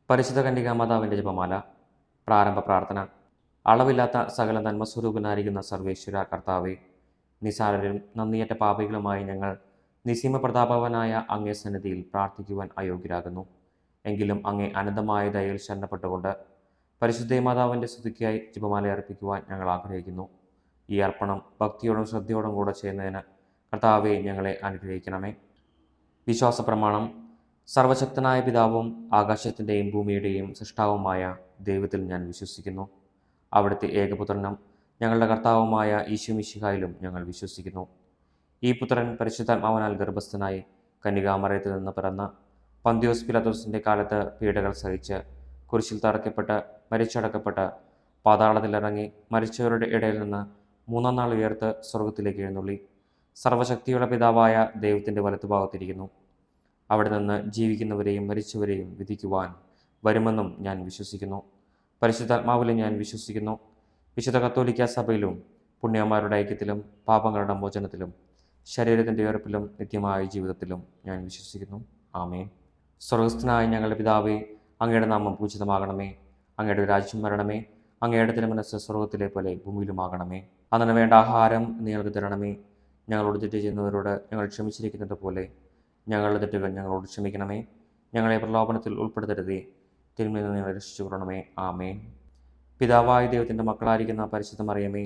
പരിശുദ്ധ കന്യകാമാതാവിൻ്റെ ജപമാല. പ്രാരംഭ പ്രാർത്ഥന. അളവില്ലാത്ത സകല നന്മസ്വരൂപനായിരിക്കുന്ന സർവേശ്വര കർത്താവെ, നിസാരരും നന്ദിയേറ്റ പാപികളുമായി ഞങ്ങൾ നിസീമ പ്രതാപവനായ അങ്ങേ സന്നിധിയിൽ പ്രാർത്ഥിക്കുവാൻ അയോഗ്യരാകുന്നു. എങ്കിലും അങ്ങേ അനന്തമായ ദയയിൽ ശരണപ്പെട്ടുകൊണ്ട് പരിശുദ്ധ മാതാവിൻ്റെ സ്തുതിക്കായി ജപമാല അർപ്പിക്കുവാൻ ഞങ്ങൾ ആഗ്രഹിക്കുന്നു. ഈ അർപ്പണം ഭക്തിയോടും ശ്രദ്ധയോടും കൂടെ ചെയ്യുന്നതിന് കർത്താവെ ഞങ്ങളെ അനുഗ്രഹിക്കണമേ. വിശ്വാസ പ്രമാണം. സർവശക്തനായ പിതാവും ആകാശത്തിൻ്റെയും ഭൂമിയുടെയും സൃഷ്ടാവുമായ ദൈവത്തിൽ ഞാൻ വിശ്വസിക്കുന്നു. അവിടുത്തെ ഏകപുത്രനും ഞങ്ങളുടെ കർത്താവുമായ ഈശോ മിശിഹായിലും ഞങ്ങൾ വിശ്വസിക്കുന്നു. ഈ പുത്രൻ പരിശുദ്ധാത്മാവിനാൽ ഗർഭസ്ഥനായി കന്യകാമറിയത്തിൽ നിന്ന് പിറന്ന് പന്തിയോസ് പിലാത്തോസിൻ്റെ കാലത്ത് പീഡകൾ സഹിച്ച് കുരിശിൽ തറയ്ക്കപ്പെട്ട് മരിച്ചടക്കപ്പെട്ട് പാതാളത്തിലിറങ്ങി മരിച്ചവരുടെ ഇടയിൽ നിന്ന് മൂന്നാം നാൾ ഉയർത്ത് സ്വർഗത്തിലേക്ക് എഴുന്നള്ളി സർവശക്തിയുള്ള പിതാവായ ദൈവത്തിൻ്റെ വലത്തുഭാഗത്തിരിക്കുന്നു. അവിടെ നിന്ന് ജീവിക്കുന്നവരെയും മരിച്ചവരെയും വിധിക്കുവാൻ വരുമെന്നും ഞാൻ വിശ്വസിക്കുന്നു. പരിശുദ്ധാത്മാവിലും ഞാൻ വിശ്വസിക്കുന്നു. വിശുദ്ധ കത്തോലിക്ക സഭയിലും പുണ്യന്മാരുടെ ഐക്യത്തിലും പാപങ്ങളുടെ മോചനത്തിലും ശരീരത്തിൻ്റെ ഉയർപ്പിലും നിത്യമായ ജീവിതത്തിലും ഞാൻ വിശ്വസിക്കുന്നു. ആമേൻ. സ്വർഗസ്ഥനായ ഞങ്ങളുടെ പിതാവേ, അങ്ങയുടെ നാമം പൂജിതമാകണമേ. അങ്ങയുടെ രാജ്യം വരണമേ. അങ്ങയുടെ തിരുമനസ്സ് സ്വർഗത്തിലെ പോലെ ഭൂമിയിലുമാകണമേ. അന്നു വേണ്ട ആഹാരം നിങ്ങൾക്ക് തരണമേ. ഞങ്ങളോട് തെറ്റ് ചെയ്യുന്നവരോട് ഞങ്ങൾ ക്ഷമിച്ചിരിക്കുന്നത് പോലെ ഞങ്ങളുടെ തെറ്റുകൾ ഞങ്ങളോട് ക്ഷമിക്കണമേ. ഞങ്ങളെ പ്രലോഭനത്തിൽ ഉൾപ്പെടുത്തരുതേ, തിന്മയിൽ നിന്ന് ഞങ്ങളെ രക്ഷിച്ചു കൊള്ളണമേ. ആമേൻ. പിതാവായ ദൈവത്തിൻ്റെ മക്കളായിരിക്കുന്ന പരിശുദ്ധ മറിയമേ,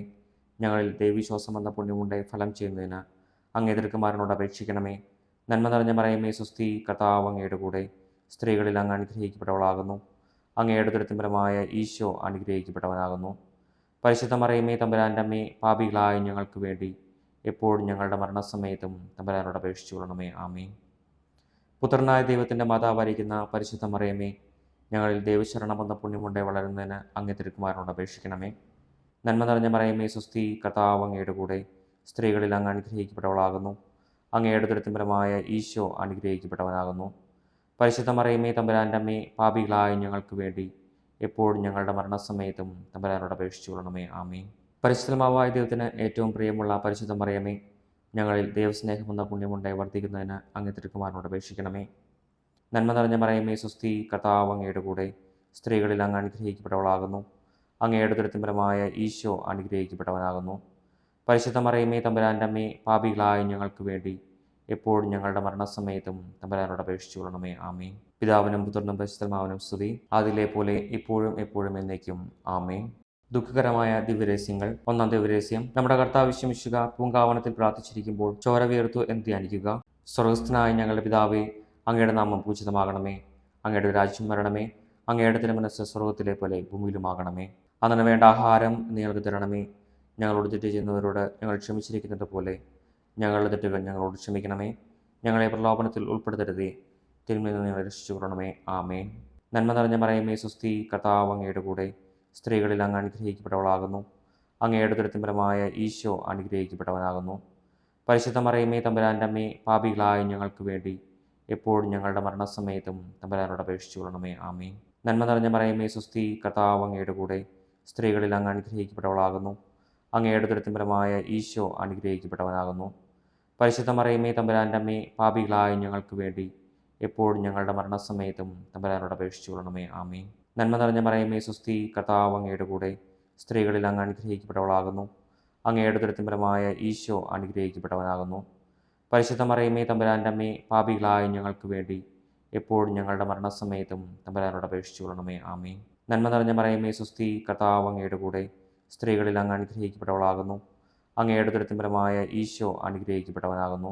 ഞങ്ങളിൽ ദൈവവിശ്വാസം എന്ന പുണ്യമുണ്ടായി ഫലം ചെയ്യുന്നതിന് അങ്ങേ തിരുക്കുമാരനോട് അപേക്ഷിക്കണമേ. നന്മ നിറഞ്ഞ മറിയമേ, സ്വസ്തി, കർത്താവ് അങ്ങയുടെ കൂടെ സ്ത്രീകളിൽ അങ്ങ് അനുഗ്രഹിക്കപ്പെട്ടവളാകുന്നു. അങ്ങയുടെ ദുരിതപരമായ ഈശോ അനുഗ്രഹിക്കപ്പെട്ടവനാകുന്നു. പരിശുദ്ധ മറിയമേ, തമ്പുരാൻ്റെ അമ്മേ, പാപികളായ ഞങ്ങൾക്ക് വേണ്ടി എപ്പോഴും ഞങ്ങളുടെ മരണസമയത്തും തമ്പുരാനോട് അപേക്ഷിച്ചു കൊള്ളണമേ. ആമേൻ. പുത്രനായ ദൈവത്തിൻ്റെ മാതാവായിരിക്കുന്ന പരിശുദ്ധ മറിയമേ, ഞങ്ങളിൽ ദൈവശരണം എന്ന പുണ്യമുണ്ടായി വളരുന്നതിന് അങ്ങേ തിരുക്കുമാരനോട് അപേക്ഷിക്കണമേ. നന്മ നിറഞ്ഞ മറിയമേ, സ്വസ്തി, കർത്താവ് അങ്ങയുടെ കൂടെ സ്ത്രീകളിൽ അങ്ങ് അനുഗ്രഹിക്കപ്പെട്ടവളാകുന്നു. അങ്ങയുടെ ദുരിതപരമായ ഈശോ അനുഗ്രഹിക്കപ്പെട്ടവനാകുന്നു. പരിശുദ്ധ മറിയമേ, തമ്പുരാൻ്റെ അമ്മേ, പാപികളായ ഞങ്ങൾക്ക് വേണ്ടി എപ്പോഴും ഞങ്ങളുടെ മരണസമയത്തും തമ്പുരാനോട് അപേക്ഷിച്ചു കൊള്ളണമേ. ആമേൻ. പരിശുദ്ധമാവായ ദൈവത്തിന് ഏറ്റവും പ്രിയമുള്ള പരിശുദ്ധ മറിയമേ, ഞങ്ങളിൽ ദൈവസ്നേഹമെന്ന പുണ്യമുണ്ടായി വർദ്ധിക്കുന്നതിന് അങ്ങേ തിരുക്കുമാരനോട് അപേക്ഷിക്കണമേ. നന്മ നിറഞ്ഞ മറിയമേ, സ്വസ്തി, കർത്താവ് അങ്ങയുടെ കൂടെ സ്ത്രീകളിൽ അങ്ങ് അനുഗ്രഹിക്കപ്പെട്ടവളാകുന്നു. അങ്ങയുടെ ദുരിതപരമായ ഈശോ അനുഗ്രഹിക്കപ്പെട്ടവനാകുന്നു. പരിശുദ്ധ മറിയമേ, തമ്പുരാൻ്റെ അമ്മേ, പാപികളായ ഞങ്ങൾക്ക് വേണ്ടി എപ്പോഴും ഞങ്ങളുടെ മരണസമയത്തും തമ്പുരാനോട് അപേക്ഷിച്ചു കൊള്ളണമേ. ആമേൻ. പിതാവിനും പുത്രനും പരിശുദ്ധമാവനും സ്തുതി, അതിലെ പോലെ ഇപ്പോഴും എപ്പോഴും എന്നേക്കും. ആമേൻ. ദുഃഖകരമായ ദിവ്യരഹസ്യങ്ങൾ. ഒന്നാം ദിവ്യരഹസ്യം. നമ്മുടെ കർത്താവ് യേശുമിശിഹ പൂങ്കാവനത്തിൽ പ്രാർത്ഥിച്ചിരിക്കുമ്പോൾ ചോര വീർത്തു എന്ന് ധ്യാനിക്കുക. സ്വർഗസ്ഥനായ ഞങ്ങളുടെ പിതാവേ, അങ്ങയുടെ നാമം പൂജിതമാകണമേ. അങ്ങയുടെ രാജ്യം വരണമേ. അങ്ങയുടെ തിരുമനസ്സ് സ്വർഗത്തിലെ പോലെ ഭൂമിയിലുമാകണമേ. അന്നു വേണ്ട ആഹാരം നിങ്ങൾക്ക് തരണമേ. ഞങ്ങളോട് തെറ്റ് ചെയ്യുന്നവരോട് ഞങ്ങൾ ക്ഷമിച്ചിരിക്കുന്നത് പോലെ ഞങ്ങളുടെ തെറ്റുകൾ ഞങ്ങളോട് ക്ഷമിക്കണമേ. ഞങ്ങളെ പ്രലോഭനത്തിൽ ഉൾപ്പെടുത്തരുതേ, തിന്മയിൽ നിന്ന് ഞങ്ങളെ രക്ഷിച്ചു കൊള്ളണമേ. ആമേൻ. നന്മ നിറഞ്ഞ മറിയമേ, സ്വസ്തി, കർത്താവ് അങ്ങയുടെ കൂടെ സ്ത്രീകളിൽ അങ്ങ് അനുഗ്രഹിക്കപ്പെട്ടവളാകുന്നു. അങ്ങയുടെ ദുരിതപരമായ ഈശോ അനുഗ്രഹിക്കപ്പെട്ടവനാകുന്നു. പരിശുദ്ധ മറിയമേ, തമ്പുരാൻ്റെ അമ്മേ, പാപികളായ ഞങ്ങൾക്ക് വേണ്ടി എപ്പോഴും ഞങ്ങളുടെ മരണസമയത്തും തമ്പുരാനോട് അപേക്ഷിച്ചു കൊള്ളണമേ. ആമേൻ. നന്മ നിറഞ്ഞ മറിയമേ, സ്വസ്തി, കർത്താവ് അങ്ങയുടെ കൂടെ സ്ത്രീകളിൽ അങ്ങ് അനുഗ്രഹിക്കപ്പെട്ടവളാകുന്നു. അങ്ങയുടെ ദുരിതപരമായ ഈശോ അനുഗ്രഹിക്കപ്പെട്ടവനാകുന്നു. പരിശുദ്ധ മറിയമേ, തമ്പുരാൻ്റെ അമ്മേ, പാപികളായ ഞങ്ങൾക്ക് വേണ്ടി എപ്പോഴും ഞങ്ങളുടെ മരണസമയത്തും തമ്പുരാനോട് അപേക്ഷിച്ചു കൊള്ളണമേ. ആമേൻ. നന്മ നിറഞ്ഞ മറിയമേ, സ്വസ്തി, കർത്താവ് അങ്ങയുടെ കൂടെ സ്ത്രീകളിൽ അങ്ങ് അനുഗ്രഹിക്കപ്പെട്ടവളാകുന്നു. അങ്ങയുടെ ദുരിതപരമായ ഈശോ അനുഗ്രഹിക്കപ്പെട്ടവനാകുന്നു. പരിശുദ്ധ മറിയമേ, തമ്പുരാൻ്റെ അമ്മേ, പാപികളായ ഞങ്ങൾക്ക് വേണ്ടി എപ്പോഴും ഞങ്ങളുടെ മരണസമയത്തും തമ്പുരാനോട് അപേക്ഷിച്ചു കൊള്ളണമേ. ആമേൻ. നന്മ നിറഞ്ഞ മറിയമേ, സ്വസ്തി, കർത്താവ് അങ്ങയുടെ കൂടെ സ്ത്രീകളിൽ അങ്ങ് അനുഗ്രഹിക്കപ്പെട്ടവളാകുന്നു. അങ്ങയുടെ ദുരിതപരമായ ഈശോ അനുഗ്രഹിക്കപ്പെട്ടവനാകുന്നു.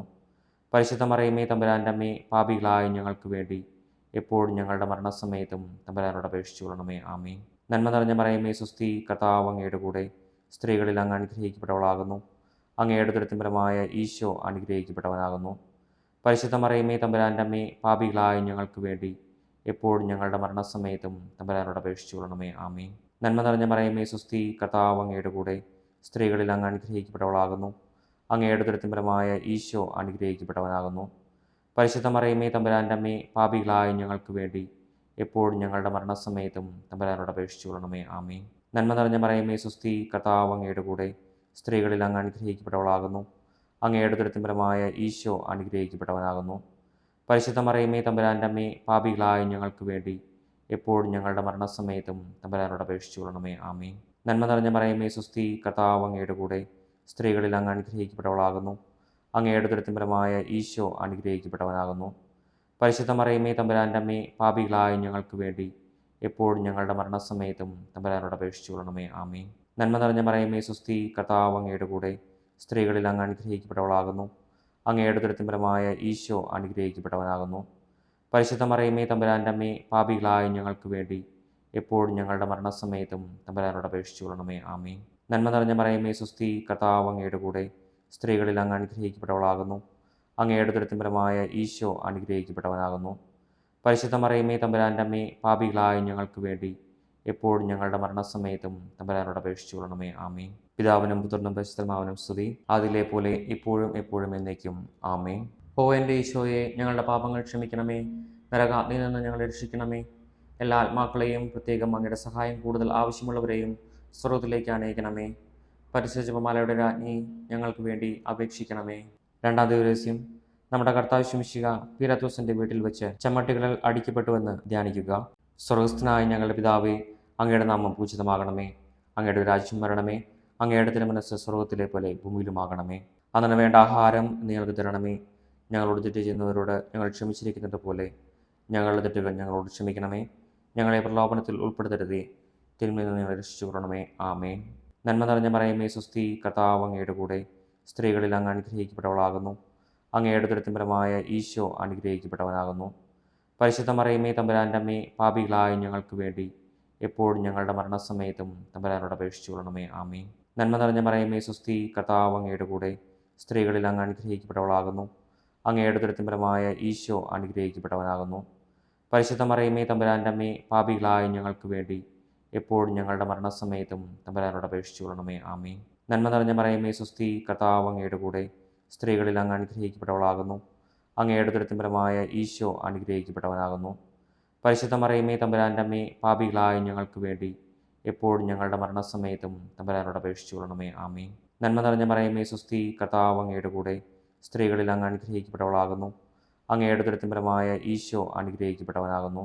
പരിശുദ്ധ മറിയമേ, തമ്പുരാൻ്റെ അമ്മേ, പാപികളായ ഞങ്ങൾക്ക് വേണ്ടി എപ്പോഴും ഞങ്ങളുടെ മരണസമയത്തും തമ്പുരാനോട് അപേക്ഷിച്ചു കൊള്ളണമേ. ആമേൻ. നന്മ നിറഞ്ഞ മറിയമേ, സ്വസ്തി, കർത്താവ് അങ്ങയുടെ കൂടെ സ്ത്രീകളിൽ അങ്ങ് അനുഗ്രഹിക്കപ്പെട്ടവളാകുന്നു. അങ്ങയുടെ ദുരിതപരമായ ഈശോ അനുഗ്രഹിക്കപ്പെട്ടവനാകുന്നു. പരിശുദ്ധ മറിയമേ, തമ്പുരാൻ്റെ അമ്മേ, പാപികളായ ഞങ്ങൾക്ക് വേണ്ടി എപ്പോഴും ഞങ്ങളുടെ മരണസമയത്തും തമ്പുരാനോട് അപേക്ഷിച്ചു കൊള്ളണമേ. ആമേൻ. നന്മ നിറഞ്ഞ മറിയമേ, സ്വസ്തി, കർത്താവ് അങ്ങയുടെ കൂടെ സ്ത്രീകളിൽ അങ്ങ് അനുഗ്രഹിക്കപ്പെട്ടവളാകുന്നു. അങ്ങയുടെ ദുരിതപരമായ ഈശോ അനുഗ്രഹിക്കപ്പെട്ടവനാകുന്നു. പരിശുദ്ധ മറിയമേ, തമ്പുരാൻ്റെ അമ്മേ, പാപികളായ ഞങ്ങൾക്ക് വേണ്ടി എപ്പോഴും ഞങ്ങളുടെ മരണസമയത്തും തമ്പുരാനോട് അപേക്ഷിച്ചു കൊള്ളണമേ. ആമേൻ. നന്മ നിറഞ്ഞ മറിയമേ, സ്വസ്തി, കർത്താവ് അങ്ങയുടെ കൂടെ സ്ത്രീകളിൽ അങ്ങ് അനുഗ്രഹിക്കപ്പെട്ടവളാകുന്നു. അങ്ങയുടെ ദുരിതപരമായ ഈശോ അനുഗ്രഹിക്കപ്പെട്ടവനാകുന്നു. പരിശുദ്ധ മറിയമേ, തമ്പുരാൻ്റെ അമ്മേ, പാപികളായ ഞങ്ങൾക്ക് വേണ്ടി എപ്പോഴും ഞങ്ങളുടെ മരണസമയത്തും തമ്പുരാനോട് അപേക്ഷിച്ചു കൊള്ളണമേ. ആമേൻ. നന്മ നിറഞ്ഞ മറിയമേ സ്വസ്തി, കർത്താവ് അങ്ങയുടെ കൂടെ സ്ത്രീകളിൽ അങ്ങ് അനുഗ്രഹിക്കപ്പെട്ടവളാകുന്നു. അങ്ങയുടെ ഉദരത്തിൻ ഫലമായ ഈശോ അനുഗ്രഹിക്കപ്പെട്ടവനാകുന്നു. പരിശുദ്ധ മറിയമേ തമ്പുരാൻ്റെ അമ്മേ, പാപികളായ ഞങ്ങൾക്ക് വേണ്ടി എപ്പോഴും ഞങ്ങളുടെ മരണസമയത്തും തമ്പുരാനോട് അപേക്ഷിച്ചു കൊള്ളണമേ. ആമേൻ. നന്മ നിറഞ്ഞ മറിയമേ സ്വസ്തി, കർത്താവ് അങ്ങയുടെ കൂടെ സ്ത്രീകളിൽ അങ്ങ് അനുഗ്രഹിക്കപ്പെട്ടവളാകുന്നു. അങ്ങയുടെ ഉദരത്തിൻ ഫലമായ ഈശോ അനുഗ്രഹിക്കപ്പെട്ടവനാകുന്നു. പരിശുദ്ധ മറിയമേ തമ്പുരാൻ്റെ അമ്മേ, പാപികളായ ഞങ്ങൾക്ക് വേണ്ടി എപ്പോഴും ഞങ്ങളുടെ മരണസമയത്തും തമ്പുരാനോട് അപേക്ഷിച്ചു കൊള്ളണമേ. ആമേൻ. നന്മ നിറഞ്ഞ മറിയമേ സ്വസ്തി, കർത്താവ് അങ്ങയുടെ കൂടെ സ്ത്രീകളിൽ അങ്ങ് അനുഗ്രഹിക്കപ്പെട്ടവളാകുന്നു. അങ്ങയുടെ ഉദരത്തിൻ ഫലമായ ഈശോ അനുഗ്രഹിക്കപ്പെട്ടവനാകുന്നു. പരിശുദ്ധ മറിയമേ തമ്പുരാൻ്റെ അമ്മേ, പാപികളായ ഞങ്ങൾക്ക് വേണ്ടി എപ്പോഴും ഞങ്ങളുടെ മരണസമയത്തും തമ്പുരാനോട് അപേക്ഷിച്ചു കൊള്ളണമേ. ആമേൻ. പിതാവിനും പുത്രനും പരിശുദ്ധമാവനും സ്തുതി, അതിലെ പോലെ ഇപ്പോഴും എപ്പോഴും എന്നേക്കും. ആമേൻ. ഓ എൻ്റെ ഈശോയെ, ഞങ്ങളുടെ പാപങ്ങൾ ക്ഷമിക്കണമേ, നരകാഗ്നിയിൽ നിന്ന് ഞങ്ങളെ രക്ഷിക്കണമേ. എല്ലാ ആത്മാക്കളെയും, പ്രത്യേകം അങ്ങയുടെ സഹായം കൂടുതൽ ആവശ്യമുള്ളവരെയും സ്വർഗ്ഗത്തിലേക്ക് അനയിക്കണമേ. പരിശുദ്ധ ജപമാലയുടെ രാജ്ഞി, ഞങ്ങൾക്ക് വേണ്ടി അപേക്ഷിക്കണമേ. രണ്ടാം ദിവസം നമ്മുടെ കർത്താവ് ശിമിശിഹ പീലാത്തോസിന്റെ വീട്ടിൽ വെച്ച് ചമ്മട്ടികളിൽ അടിക്കപ്പെട്ടുവെന്ന് ധ്യാനിക്കുക. സ്വർഗസ്ഥനായ ഞങ്ങളുടെ പിതാവേ, അങ്ങയുടെ നാമം പൂജിതമാകണമേ. അങ്ങയുടെ രാജ്യം വരണമേ. അങ്ങയുടെ തിരുമനസ്സ് സ്വർഗത്തിലെ പോലെ ഭൂമിയിലുമാകണമേ. അന്നു വേണ്ട ആഹാരം നിങ്ങൾക്ക് തരണമേ. ഞങ്ങളോട് തെറ്റ് ചെയ്യുന്നവരോട് ഞങ്ങൾ ക്ഷമിച്ചിരിക്കുന്നത് പോലെ ഞങ്ങളുടെ തെറ്റുകൾ ഞങ്ങളോട് ക്ഷമിക്കണമേ. ഞങ്ങളെ പ്രലോഭനത്തിൽ ഉൾപ്പെടുത്തരുതേ, തിന്മയിൽ നിന്ന് ഞങ്ങളെ രക്ഷിച്ചു കൊള്ളണമേ. ആമേൻ. നന്മ നിറഞ്ഞ മറിയമേ സ്വസ്തി, കർത്താവ് അങ്ങയുടെ കൂടെ സ്ത്രീകളിൽ അങ്ങ് അനുഗ്രഹിക്കപ്പെട്ടവളാകുന്നു. അങ്ങയുടെ ഉദരത്തിൻ ഫലമായ ഈശോ അനുഗ്രഹിക്കപ്പെട്ടവനാകുന്നു. പരിശുദ്ധ മറിയമേ തമ്പുരാൻ്റെ അമ്മേ, പാപികളായ ഞങ്ങൾക്ക് വേണ്ടി എപ്പോഴും ഞങ്ങളുടെ മരണസമയത്തും തമ്പുരാനോട് അപേക്ഷിച്ചു കൊള്ളണമേ. ആമേൻ. നന്മ നിറഞ്ഞ മറിയമേ സ്വസ്തി, കർത്താവ് അങ്ങയുടെ കൂടെ സ്ത്രീകളിൽ അങ്ങ് അനുഗ്രഹിക്കപ്പെട്ടവളാകുന്നു. അങ്ങയുടെ ഉദരത്തിൻ ഫലമായ ഈശോ അനുഗ്രഹിക്കപ്പെട്ടവനാകുന്നു. പരിശുദ്ധ മറിയമേ തമ്പുരാൻ്റെ അമ്മേ, പാപികളായ ഞങ്ങൾക്ക് വേണ്ടി എപ്പോഴും ഞങ്ങളുടെ മരണസമയത്തും തമ്പുരാനോട് അപേക്ഷിച്ചു കൊള്ളണമേ. ആമേൻ. നന്മ നിറഞ്ഞ മറിയമേ സ്വസ്തി, കർത്താവ് അങ്ങയുടെ കൂടെ സ്ത്രീകളിൽ അങ്ങ് അനുഗ്രഹിക്കപ്പെട്ടവളാകുന്നു. അങ്ങയുടെ ഉദരത്തിൻ ഫലമായ ഈശോ അനുഗ്രഹിക്കപ്പെട്ടവനാകുന്നു. പരിശുദ്ധ മറിയമേ തമ്പുരാൻ്റെ അമ്മേ, പാപികളായ ഞങ്ങൾക്ക് വേണ്ടി എപ്പോഴും ഞങ്ങളുടെ മരണസമയത്തും തമ്പുരാനോട് അപേക്ഷിച്ചു കൊള്ളണമേ. ആമേൻ. നന്മ നിറഞ്ഞ മറിയമേ സ്വസ്തി, കർത്താവ് അങ്ങയുടെ കൂടെ സ്ത്രീകളിൽ അങ്ങ് അനുഗ്രഹിക്കപ്പെട്ടവളാകുന്നു. അങ്ങയുടെ ഉദരത്തിൻ ഫലമായ ഈശോ അനുഗ്രഹിക്കപ്പെട്ടവനാകുന്നു.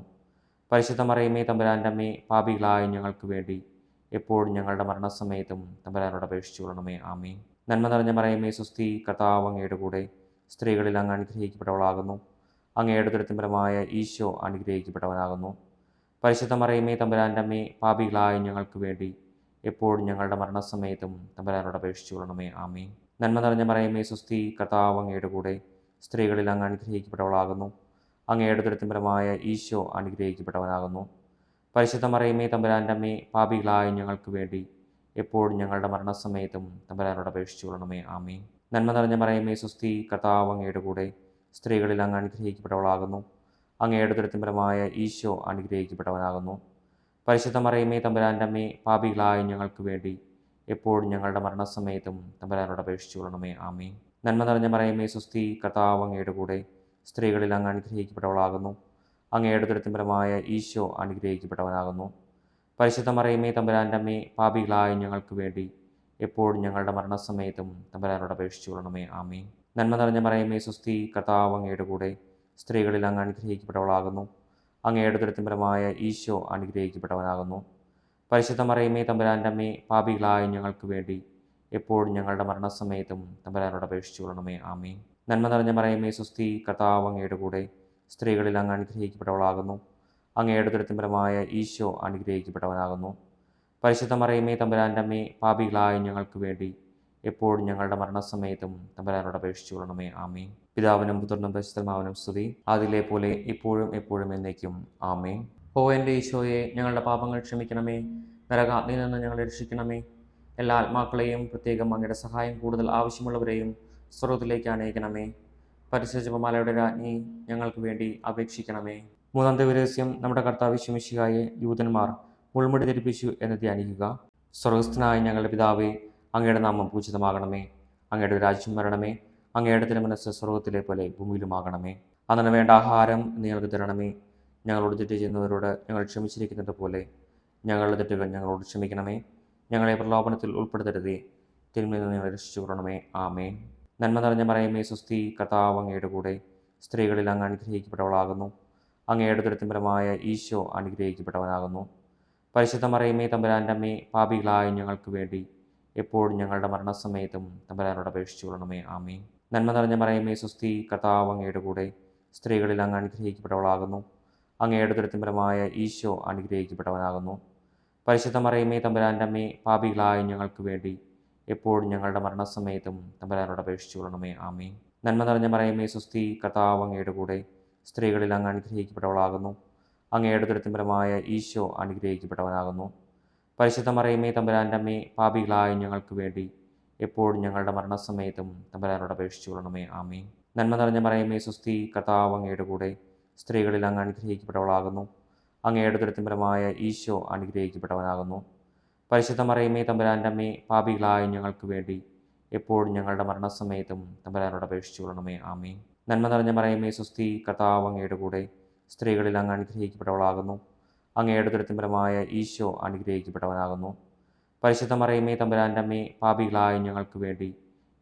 പരിശുദ്ധ മറിയമേ തമ്പുരാൻ്റെ അമ്മേ, പാപികളായ ഞങ്ങൾക്ക് വേണ്ടി എപ്പോഴും ഞങ്ങളുടെ മരണസമയത്തും തമ്പുരാനോട് അപേക്ഷിച്ചു കൊള്ളണമേ. ആമേൻ. നന്മ നിറഞ്ഞ മറിയമേ സ്വസ്തി, കർത്താവ് അങ്ങയുടെ കൂടെ സ്ത്രീകളിൽ അങ്ങ് അനുഗ്രഹിക്കപ്പെട്ടവളാകുന്നു. അങ്ങയുടെ ഉദരത്തിൻ ഫലമായ ഈശോ അനുഗ്രഹിക്കപ്പെട്ടവനാകുന്നു. പരിശുദ്ധ മറിയമേ തമ്പുരാൻ്റെ അമ്മേ, പാപികളായ ഞങ്ങൾക്ക് വേണ്ടി എപ്പോഴും ഞങ്ങളുടെ മരണസമയത്തും തമ്പുരാനോട് അപേക്ഷിച്ചു കൊള്ളണമേ. ആമേൻ. നന്മ നിറഞ്ഞ മറിയമേ സ്വസ്തി, കർത്താവ് അങ്ങയുടെ കൂടെ സ്ത്രീകളിൽ അങ്ങ് അനുഗ്രഹിക്കപ്പെട്ടവളാകുന്നു. അങ്ങയുടെ ഉദരത്തിൻ ഫലമായ ഈശോ അനുഗ്രഹിക്കപ്പെട്ടവനാകുന്നു. പരിശുദ്ധ മറിയമേ തമ്പുരാൻ്റെ അമ്മേ, പാപികളായ ഞങ്ങൾക്ക് വേണ്ടി എപ്പോഴും ഞങ്ങളുടെ മരണസമയത്തും തമ്പുരാനോട് അപേക്ഷിച്ചു കൊള്ളണമേ. ആമേൻ. നന്മ നിറഞ്ഞ മറിയമേ സ്വസ്തി, കർത്താവ് അങ്ങയുടെ കൂടെ സ്ത്രീകളിൽ അങ്ങ് അനുഗ്രഹിക്കപ്പെട്ടവളാകുന്നു. അങ്ങയുടെ ഉദരത്തിൻ ഫലമായ ഈശോ അനുഗ്രഹിക്കപ്പെട്ടവനാകുന്നു. പരിശുദ്ധ മറിയമേ തമ്പുരാൻ്റെ അമ്മേ, പാപികളായ ഞങ്ങൾക്ക് വേണ്ടി എപ്പോഴും ഞങ്ങളുടെ മരണസമയത്തും തമ്പുരാനോട് അപേക്ഷിച്ചു കൊള്ളണമേ. ആമേൻ. നന്മ നിറഞ്ഞ മറിയമേ സ്വസ്തി, കർത്താവ് അങ്ങയുടെ കൂടെ സ്ത്രീകളിൽ അങ്ങ് അനുഗ്രഹിക്കപ്പെട്ടവളാകുന്നു. അങ്ങയുടെ ഉദരത്തിൻ ഫലമായ ഈശോ അനുഗ്രഹിക്കപ്പെട്ടവനാകുന്നു. പരിശുദ്ധ മറിയമേ തമ്പുരാൻ്റെ അമ്മേ, പാപികളായ ഞങ്ങൾക്ക് വേണ്ടി എപ്പോഴും ഞങ്ങളുടെ മരണസമയത്തും തമ്പുരാനോട് അപേക്ഷിച്ചു കൊള്ളണമേ. ആമേൻ. നന്മ നിറഞ്ഞ മറിയമേ സ്വസ്തി, കർത്താവ് അങ്ങയുടെ കൂടെ സ്ത്രീകളിൽ അങ്ങ് അനുഗ്രഹിക്കപ്പെട്ടവളാകുന്നു. അങ്ങയുടെ ഉദരത്തിൻ ഫലമായ ഈശോ അനുഗ്രഹിക്കപ്പെട്ടവനാകുന്നു. പരിശുദ്ധ മറിയമേ തമ്പുരാൻ്റെ അമ്മേ, പാപികളായ ഞങ്ങൾക്ക് വേണ്ടി എപ്പോഴും ഞങ്ങളുടെ മരണസമയത്തും തമ്പുരാനോട് അപേക്ഷിച്ചു കൊള്ളണമേ. ആമേൻ. നന്മ നിറഞ്ഞ മറിയമേ സ്വസ്തി, കർത്താവ് അങ്ങയുടെ കൂടെ സ്ത്രീകളിൽ അങ്ങ് അനുഗ്രഹിക്കപ്പെട്ടവളാകുന്നു. അങ്ങയുടെ ഉദരത്തിൻ ഫലമായ ഈശോ അനുഗ്രഹിക്കപ്പെട്ടവനാകുന്നു. പരിശുദ്ധ മറിയമേ തമ്പുരാൻ്റെ അമ്മേ, പാപികളായ ഞങ്ങൾക്ക് വേണ്ടി എപ്പോഴും ഞങ്ങളുടെ മരണസമയത്തും തമ്പുരാനോട് അപേക്ഷിച്ചു കൊള്ളണമേ. ആമേൻ. പിതാവിനും പുത്രനും പരിശുദ്ധമാവനും സ്തുതി, അതിലെ പോലെ ഇപ്പോഴും എപ്പോഴും എന്നേക്കും. ആമേൻ. ഓ എൻ്റെ ഈശോയെ, ഞങ്ങളുടെ പാപങ്ങൾ ക്ഷമിക്കണമേ, നരകാഗ്നിയിൽ നിന്ന് ഞങ്ങളെ രക്ഷിക്കണമേ. എല്ലാ ആത്മാക്കളെയും, പ്രത്യേകം അങ്ങയുടെ സഹായം കൂടുതൽ ആവശ്യമുള്ളവരെയും സ്വർഗ്ഗത്തിലേക്ക് അനയിക്കണമേ. പരിശുദ്ധ ജപമാലയുടെ രാജ്ഞി, ഞങ്ങൾക്ക് വേണ്ടി അപേക്ഷിക്കണമേ. മൂന്നാം ദിവസം നമ്മുടെ കർത്താവ് ശിമിശിഹായെ യൂതന്മാർ മുൾമുടി ധരിപ്പിച്ചു എന്ന് ധ്യാനിക്കുക. സ്വർഗസ്ഥനായ ഞങ്ങളുടെ പിതാവേ, അങ്ങയുടെ നാമം പൂജിതമാകണമേ. അങ്ങയുടെ രാജ്യം വരണമേ. അങ്ങയുടെ തിരുമനസ്സ് സ്വർഗ്ഗത്തിലെ പോലെ ഭൂമിയിലുമാകണമേ. അന്നു വേണ്ട ആഹാരം നിങ്ങൾക്ക് തരണമേ. ഞങ്ങളോട് തെറ്റ് ചെയ്യുന്നവരോട് ഞങ്ങൾ ക്ഷമിച്ചിരിക്കുന്നത് പോലെ ഞങ്ങളുടെ തെറ്റുകൾ ഞങ്ങളോട് ക്ഷമിക്കണമേ. ഞങ്ങളെ പ്രലോഭനത്തിൽ ഉൾപ്പെടുത്തരുതേ, തിന്മയിൽ നിന്ന് ഞങ്ങളെ രക്ഷിച്ചു കൊള്ളണമേ. ആമേൻ. നന്മ നിറഞ്ഞ മറിയമേ സ്വസ്തി, കർത്താവ് അങ്ങയുടെ കൂടെ സ്ത്രീകളിൽ അങ്ങ് അനുഗ്രഹിക്കപ്പെട്ടവളാകുന്നു. അങ്ങയുടെ ഉദരത്തിൻ ഫലമായ ഈശോ അനുഗ്രഹിക്കപ്പെട്ടവനാകുന്നു. പരിശുദ്ധ മറിയമേ തമ്പുരാൻ്റെ അമ്മേ, പാപികളായ ഞങ്ങൾക്ക് വേണ്ടി എപ്പോഴും ഞങ്ങളുടെ മരണസമയത്തും തമ്പുരാനോട് അപേക്ഷിച്ചു കൊള്ളണമേ. ആമേൻ. നന്മ നിറഞ്ഞ മറിയമേ സ്വസ്തി, കർത്താവ് അങ്ങയുടെ കൂടെ സ്ത്രീകളിൽ അങ്ങ് അനുഗ്രഹിക്കപ്പെട്ടവളാകുന്നു. അങ്ങയുടെ ഉദരത്തിൻ ഫലമായ ഈശോ അനുഗ്രഹിക്കപ്പെട്ടവനാകുന്നു. പരിശുദ്ധ മറിയമേ തമ്പുരാൻ്റെ അമ്മേ, പാപികളായ ഞങ്ങൾക്ക് വേണ്ടി എപ്പോഴും ഞങ്ങളുടെ മരണസമയത്തും തമ്പുരാനോട് അപേക്ഷിച്ചു കൊള്ളണമേ. ആമേൻ. നന്മ നിറഞ്ഞ മറിയമേ സ്വസ്തി, കർത്താവ് അങ്ങയുടെ കൂടെ സ്ത്രീകളിൽ അങ്ങ് അനുഗ്രഹിക്കപ്പെട്ടവളാകുന്നു. അങ്ങയുടെ ഉദരത്തിൻ ഫലമായ ഈശോ അനുഗ്രഹിക്കപ്പെട്ടവനാകുന്നു. പരിശുദ്ധ മറിയമേ തമ്പുരാൻ്റെ അമ്മേ, പാപികളായ ഞങ്ങൾക്ക് വേണ്ടി എപ്പോഴും ഞങ്ങളുടെ മരണസമയത്തും തമ്പുരാനോട് അപേക്ഷിച്ചു കൊള്ളണമേ. ആമേൻ. നന്മ നിറഞ്ഞ മറിയമേ സ്വസ്തി, കർത്താവ് അങ്ങയുടെ കൂടെ സ്ത്രീകളിൽ അങ്ങ് അനുഗ്രഹിക്കപ്പെട്ടവളാകുന്നു. അങ്ങയുടെ ഉദരത്തിൻ ഫലമായ ഈശോ അനുഗ്രഹിക്കപ്പെട്ടവനാകുന്നു. പരിശുദ്ധ മറിയമേ തമ്പുരാൻ്റെ അമ്മേ, പാപികളായ ഞങ്ങൾക്ക് വേണ്ടി എപ്പോഴും ഞങ്ങളുടെ മരണസമയത്തും തമ്പുരാനോട് അപേക്ഷിച്ചു കൊള്ളണമേ. ആമേൻ. നന്മ നിറഞ്ഞ മറിയമേ സ്വസ്തി, കർത്താവ് അങ്ങയുടെ കൂടെ സ്ത്രീകളിൽ അങ്ങ് അനുഗ്രഹിക്കപ്പെട്ടവളാകുന്നു. അങ്ങയുടെ ഉദരത്തിൻ ഫലമായ ഈശോ അനുഗ്രഹിക്കപ്പെട്ടവനാകുന്നു. പരിശുദ്ധ മറിയമേ തമ്പുരാൻ്റെ അമ്മേ, പാപികളായ ഞങ്ങൾക്ക് വേണ്ടി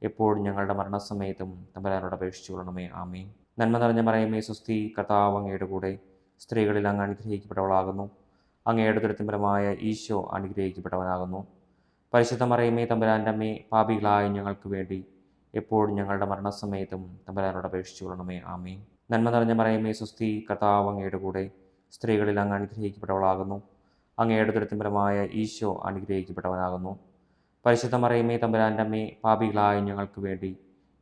എപ്പോഴും ഞങ്ങളുടെ മരണസമയത്തും തമ്പുരാനോട് അപേക്ഷിച്ചു കൊള്ളണമേ. ആമേൻ. നന്മ നിറഞ്ഞ മറിയമേ സ്വസ്തി, കർത്താവ് അങ്ങയുടെ കൂടെ സ്ത്രീകളിൽ അങ്ങ് അനുഗ്രഹിക്കപ്പെട്ടവളാകുന്നു. അങ്ങയുടെ ഉദരത്തിൻ ഫലമായ ഈശോ അനുഗ്രഹിക്കപ്പെട്ടവനാകുന്നു. പരിശുദ്ധ മറിയമേ തമ്പുരാൻ്റെ അമ്മേ, പാപികളായ ഞങ്ങൾക്ക് വേണ്ടി എപ്പോഴും ഞങ്ങളുടെ മരണസമയത്തും തമ്പുരാനോട് അപേക്ഷിച്ചു കൊള്ളണമേ. ആമേൻ. നന്മ നിറഞ്ഞ മറിയമേ സ്വസ്തി, കർത്താവ് അങ്ങയുടെ കൂടെ സ്ത്രീകളിൽ അങ്ങ് അനുഗ്രഹിക്കപ്പെട്ടവളാകുന്നു. അങ്ങയുടെ ഉദരത്തിൻ ഫലമായ ഈശോ അനുഗ്രഹിക്കപ്പെട്ടവനാകുന്നു. പരിശുദ്ധ മറിയമേ തമ്പുരാൻ്റെ അമ്മേ, പാപികളായ ഞങ്ങൾക്ക് വേണ്ടി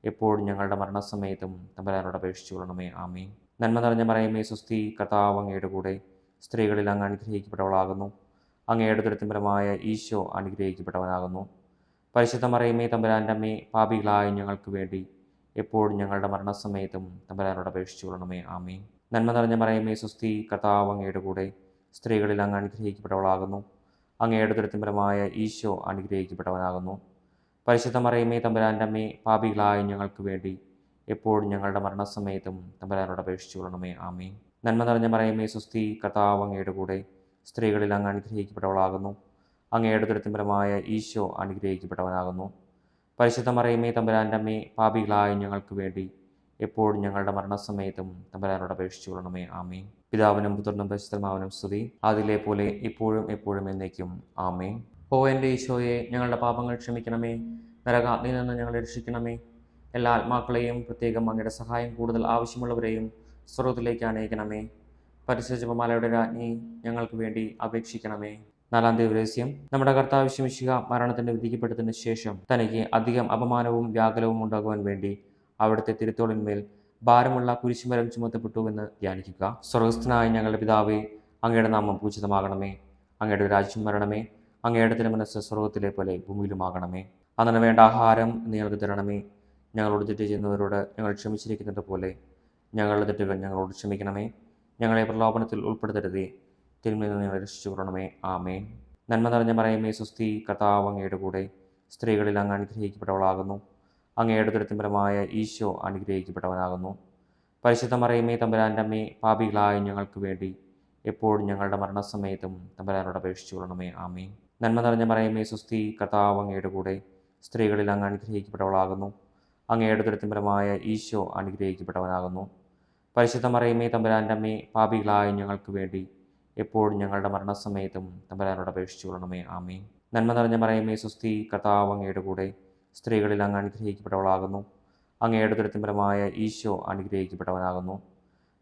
എപ്പോഴും ഞങ്ങളുടെ മരണസമയത്തും തമ്പുരാനോട് അപേക്ഷിച്ചു കൊള്ളണമേ. ആമേൻ. നന്മ നിറഞ്ഞ മറിയമേ സ്വസ്തി, കർത്താവ് അങ്ങയുടെ കൂടെ സ്ത്രീകളിൽ അങ്ങ് അനുഗ്രഹിക്കപ്പെട്ടവളാകുന്നു. അങ്ങയുടെ ഉദരത്തിൻ ഫലമായ ഈശോ അനുഗ്രഹിക്കപ്പെട്ടവനാകുന്നു. പരിശുദ്ധ മറിയമേ തമ്പുരാൻ്റെ അമ്മേ, പാപികളായ ഞങ്ങൾക്ക് വേണ്ടി എപ്പോഴും ഞങ്ങളുടെ മരണസമയത്തും തമ്പുരാനോട് അപേക്ഷിച്ചു കൊള്ളണമേ. ആമേൻ. നന്മ നിറഞ്ഞ മറിയമേ സ്വസ്തി, കർത്താവ് അങ്ങയുടെ കൂടെ സ്ത്രീകളിൽ അങ്ങ് അനുഗ്രഹിക്കപ്പെട്ടവളാകുന്നു. അങ്ങയുടെ ഉദരത്തിൻ ഫലമായ ഈശോ അനുഗ്രഹിക്കപ്പെട്ടവനാകുന്നു. പരിശുദ്ധ മറിയമേ തമ്പുരാൻ്റെ അമ്മേ, പാപികളായ ഞങ്ങൾക്ക് വേണ്ടി എപ്പോഴും ഞങ്ങളുടെ മരണസമയത്തും തമ്പുരാനോട് അപേക്ഷിച്ചു കൊള്ളണമേ. ആമേൻ. നന്മ നിറഞ്ഞ മറിയമേ സ്വസ്തി, കർത്താവ് അങ്ങയുടെ കൂടെ സ്ത്രീകളിൽ അങ്ങ് അനുഗ്രഹിക്കപ്പെട്ടവളാകുന്നു. അങ്ങയുടെ ഉദരത്തിൻ ഫലമായ ഈശോ അനുഗ്രഹിക്കപ്പെട്ടവനാകുന്നു. പരിശുദ്ധ മറിയമേ തമ്പുരാൻ്റെ അമ്മേ, പാപികളായ ഞങ്ങൾക്ക് വേണ്ടി എപ്പോഴും ഞങ്ങളുടെ മരണസമയത്തും തമ്പുരാനോട് അപേക്ഷിച്ചു കൊള്ളണമേ. ആമേൻ. പിതാവിനും പുത്രനും പരിശുദ്ധാത്മാവിനും സ്തുതി, അതിലെ പോലെ ഇപ്പോഴും എപ്പോഴും എന്നേക്കും. ആമേൻ. ഓ എൻ്റെ ഈശോയെ, ഞങ്ങളുടെ പാപങ്ങൾ ക്ഷമിക്കണമേ. നരകാഗ്നിയിൽ നിന്ന് ഞങ്ങളെ രക്ഷിക്കണമേ. എല്ലാ ആത്മാക്കളെയും, പ്രത്യേകം അങ്ങയുടെ സഹായം കൂടുതൽ ആവശ്യമുള്ളവരെയും സ്വർഗ്ഗത്തിലേക്ക് അനയിക്കണമേ. പരിശുദ്ധ ജപമാലയുടെ രാജ്ഞി, ഞങ്ങൾക്ക് വേണ്ടി അപേക്ഷിക്കണമേ. നാലാം ദിവസം നമ്മുടെ കർത്താവ് ശിമിശിഹ മരണത്തിന് വിധിക്കപ്പെട്ടതിന് ശേഷം തനിക്ക് അധികം അപമാനവും വ്യാകുലവും ഉണ്ടാകുവാൻ വേണ്ടി അവിടുത്തെ തിരുത്തോളിന്മേൽ ഭാരമുള്ള കുരിശുമരം ചുമത്തപ്പെട്ടുവെന്ന് ധ്യാനിക്കുക. സ്വർഗസ്ഥനായ ഞങ്ങളുടെ പിതാവേ, അങ്ങയുടെ നാമം പൂജിതമാകണമേ. അങ്ങയുടെ രാജ്യം വരണമേ. അങ്ങയുടെ തിരുമനസ്സ് സ്വർഗത്തിലെ പോലെ ഭൂമിയിലുമാകണമേ. അന്നു വേണ്ട ആഹാരം നിങ്ങൾക്ക് തരണമേ. ഞങ്ങളോട് തെറ്റ് ചെയ്യുന്നവരോട് ഞങ്ങൾ ക്ഷമിച്ചിരിക്കുന്നത് പോലെ ഞങ്ങളുടെ തെറ്റുകൾ ഞങ്ങളോട് ക്ഷമിക്കണമേ. ഞങ്ങളെ പ്രലോഭനത്തിൽ ഉൾപ്പെടുത്തരുതേ, തിന്മയിൽ നിന്ന് ഞങ്ങളെ രക്ഷിച്ചു കൊള്ളണമേ. ആമേൻ. നന്മ നിറഞ്ഞ മറിയമേ സ്വസ്തി, കർത്താവ് അങ്ങയുടെ കൂടെ സ്ത്രീകളിൽ അങ്ങ് അനുഗ്രഹിക്കപ്പെട്ടവളാകുന്നു. അങ്ങയുടെ ഉദരത്തിൻ ഫലമായ ഈശോ അനുഗ്രഹിക്കപ്പെട്ടവനാകുന്നു. പരിശുദ്ധ മറിയമേ തമ്പുരാൻ്റെ അമ്മേ, പാപികളായ ഞങ്ങൾക്ക് വേണ്ടി എപ്പോഴും ഞങ്ങളുടെ മരണസമയത്തും തമ്പുരാനോട് അപേക്ഷിച്ചു കൊള്ളണമേ. ആമേൻ. നന്മ നിറഞ്ഞ മറിയമേ സ്വസ്തി, കർത്താവ് അങ്ങയുടെ കൂടെ സ്ത്രീകളിൽ അങ്ങ് അനുഗ്രഹിക്കപ്പെട്ടവളാകുന്നു. അങ്ങയുടെ ഉദരത്തിൻ ഫലമായ ഈശോ അനുഗ്രഹിക്കപ്പെട്ടവനാകുന്നു. പരിശുദ്ധ മറിയമേ തമ്പുരാൻ്റെ അമ്മേ, പാപികളായ ഞങ്ങൾക്ക് വേണ്ടി എപ്പോഴും ഞങ്ങളുടെ മരണസമയത്തും തമ്പുരാനോട് അപേക്ഷിച്ചു കൊള്ളണമേ. ആമേൻ. നന്മ നിറഞ്ഞ മറിയമേ സ്വസ്തി, കർത്താവ് അങ്ങയുടെ കൂടെ സ്ത്രീകളിൽ അങ്ങ് അനുഗ്രഹിക്കപ്പെട്ടവളാകുന്നു. അങ്ങയുടെ ഉദരത്തിൻ ഫലമായ ഈശോ അനുഗ്രഹിക്കപ്പെട്ടവനാകുന്നു.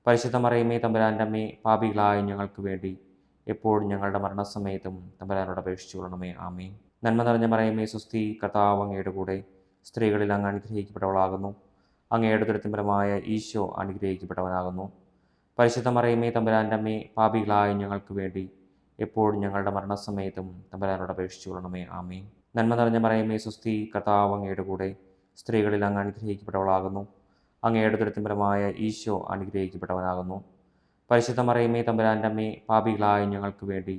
പരിശുദ്ധ മറിയമേ തമ്പുരാൻ്റെ അമ്മേ, പാപികളായ ഞങ്ങൾക്ക് വേണ്ടി എപ്പോഴും ഞങ്ങളുടെ മരണസമയത്തും തമ്പുരാനോട് അപേക്ഷിച്ചു കൊള്ളണമേ. ആമേൻ. നന്മ നിറഞ്ഞ മറിയമേ സ്വസ്തി, കർത്താവ് അങ്ങയുടെ കൂടെ സ്ത്രീകളിൽ അങ്ങ് അനുഗ്രഹിക്കപ്പെട്ടവളാകുന്നു. അങ്ങയുടെ ഉദരത്തിൻ ഫലമായ ഈശോ അനുഗ്രഹിക്കപ്പെട്ടവനാകുന്നു. പരിശുദ്ധ മറിയമേ തമ്പുരാൻ്റെ അമ്മേ, പാപികളായ ഞങ്ങൾക്ക് വേണ്ടി എപ്പോഴും ഞങ്ങളുടെ മരണസമയത്തും തമ്പുരാനോട് അപേക്ഷിച്ചു കൊള്ളണമേ. ആമേൻ. നന്മ നിറഞ്ഞ മറിയമേ സ്വസ്തി, കർത്താവ് അങ്ങയുടെ കൂടെ സ്ത്രീകളിൽ അങ്ങ് അനുഗ്രഹിക്കപ്പെട്ടവളാകുന്നു. അങ്ങയുടെ ഉദരത്തിൻ ഫലമായ ഈശോ അനുഗ്രഹിക്കപ്പെട്ടവനാകുന്നു. പരിശുദ്ധ മറിയമേ തമ്പുരാൻ്റെ അമ്മേ, പാപികളായ ഞങ്ങൾക്ക് വേണ്ടി